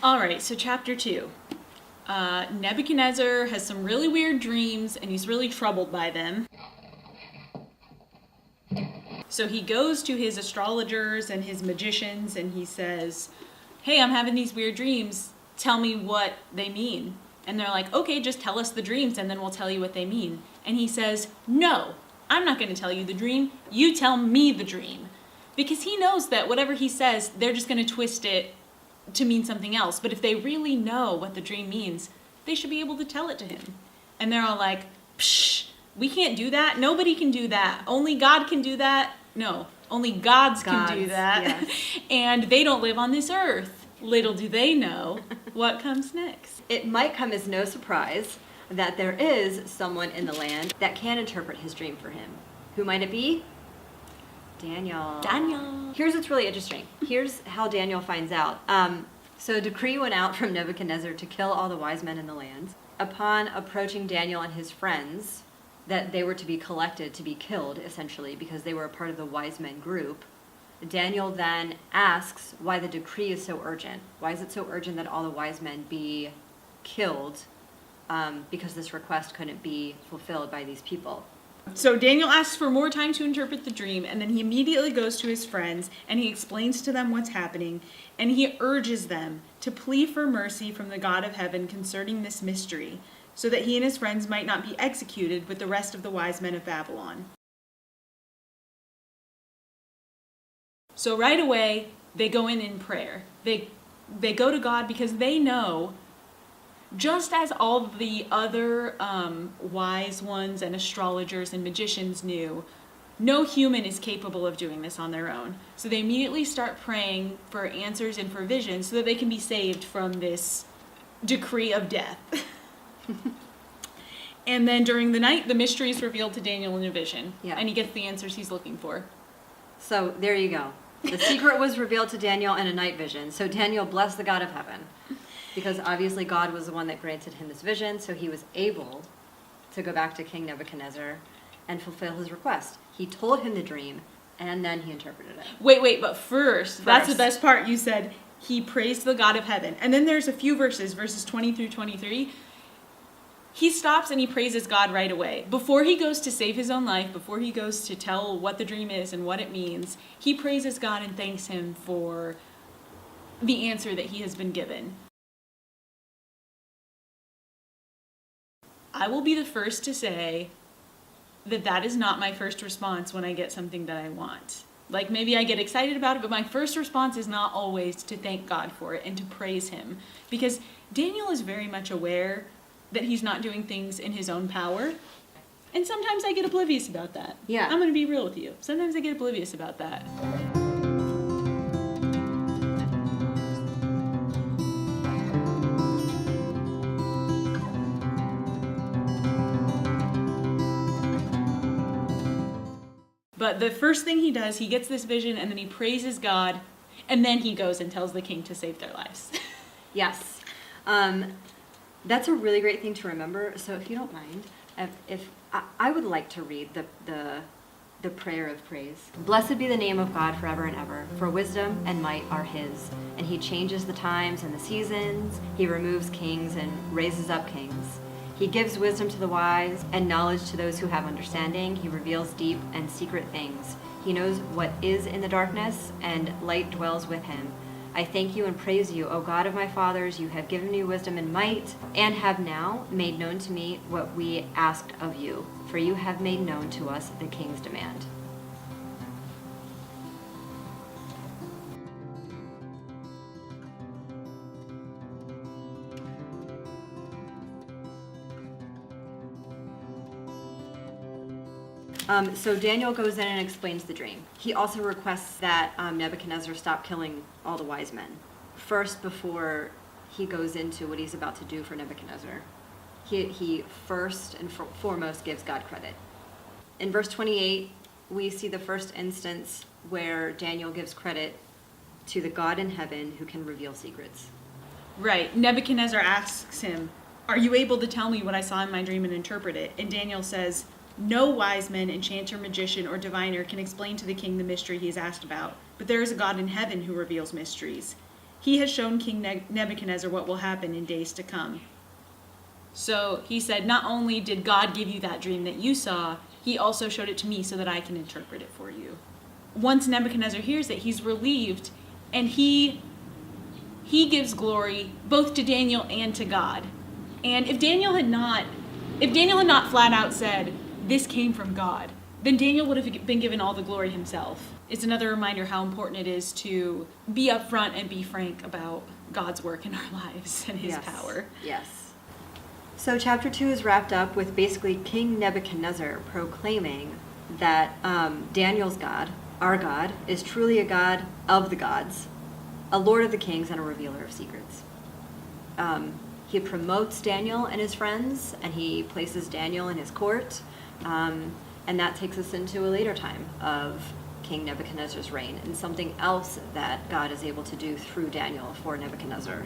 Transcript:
All right, so chapter 2. Nebuchadnezzar has some really weird dreams, and he's really troubled by them. So he goes to his astrologers and his magicians, and he says, hey, I'm having these weird dreams. Tell me what they mean. And they're like, okay, just tell us the dreams, and then we'll tell you what they mean. And he says, no, I'm not going to tell you the dream. You tell me the dream. Because he knows that whatever he says, they're just going to twist it to mean something else. But if they really know what the dream means, they should be able to tell it to him. And they're all like, psh, we can't do that. Nobody can do that. Only God can do that. No, only gods can do that. Yes. And they don't live on this earth. Little do they know what comes next. It might come as no surprise that there is someone in the land that can interpret his dream for him. Who might it be? Daniel. Here's what's really interesting. Here's how Daniel finds out. So a decree went out from Nebuchadnezzar to kill all the wise men in the land. Upon approaching Daniel and his friends, that they were to be collected to be killed, essentially, because they were a part of the wise men group, Daniel then asks why the decree is so urgent. Why is it so urgent that all the wise men be killed? Because this request couldn't be fulfilled by these people. So Daniel asks for more time to interpret the dream, and then he immediately goes to his friends, and he explains to them what's happening, and he urges them to plead for mercy from the God of heaven concerning this mystery, so that he and his friends might not be executed with the rest of the wise men of Babylon. So right away, they go in prayer. They go to God because they know, just as all the other wise ones and astrologers and magicians knew, no human is capable of doing this on their own. So they immediately start praying for answers and for visions so that they can be saved from this decree of death. And then during the night, the mystery is revealed to Daniel in a vision. Yeah. And he gets the answers he's looking for. So there you go. The secret was revealed to Daniel in a night vision. So Daniel blessed the God of heaven, because obviously God was the one that granted him this vision, so he was able to go back to King Nebuchadnezzar and fulfill his request. He told him the dream, and then he interpreted it. Wait, but first, that's the best part. You said he praised the God of heaven. And then there's a few verses 20 through 23. He stops and he praises God right away. Before he goes to save his own life, before he goes to tell what the dream is and what it means, he praises God and thanks him for the answer that he has been given. I will be the first to say that is not my first response when I get something that I want. Like, maybe I get excited about it, but my first response is not always to thank God for it and to praise him. Because Daniel is very much aware that he's not doing things in his own power. And sometimes I get oblivious about that. Yeah. I'm going to be real with you. Sometimes I get oblivious about that. But the first thing he does, he gets this vision and then he praises God, and then he goes and tells the king to save their lives. Yes. That's a really great thing to remember. So if you don't mind, if I would like to read the prayer of praise. Blessed be the name of God forever and ever, for wisdom and might are his. And he changes the times and the seasons. He removes kings and raises up kings. He gives wisdom to the wise and knowledge to those who have understanding. He reveals deep and secret things. He knows what is in the darkness, and light dwells with him. I thank you and praise you, O God of my fathers. You have given me wisdom and might, and have now made known to me what we asked of you. For you have made known to us the king's demand. So Daniel goes in and explains the dream. He also requests that Nebuchadnezzar stop killing all the wise men. First, before he goes into what he's about to do for Nebuchadnezzar, he first and foremost gives God credit. In verse 28, we see the first instance where Daniel gives credit to the God in heaven who can reveal secrets. Right. Nebuchadnezzar asks him, are you able to tell me what I saw in my dream and interpret it? And Daniel says, no wise man, enchanter, magician, or diviner can explain to the king the mystery he is asked about, but there is a God in heaven who reveals mysteries. he has shown King Nebuchadnezzar what will happen in days to come. So he said, not only did God give you that dream that you saw, he also showed it to me so that I can interpret it for you. Once Nebuchadnezzar hears it, he's relieved, and he gives glory both to Daniel and to God. And if Daniel had not flat out said, this came from God, then Daniel would have been given all the glory himself. It's another reminder how important it is to be upfront and be frank about God's work in our lives and his power. Yes. So chapter 2 is wrapped up with basically King Nebuchadnezzar proclaiming that Daniel's God, our God, is truly a God of the gods, a Lord of the kings, and a revealer of secrets. He promotes Daniel and his friends, and he places Daniel in his court, and that takes us into a later time of King Nebuchadnezzar's reign, and something else that God is able to do through Daniel for Nebuchadnezzar.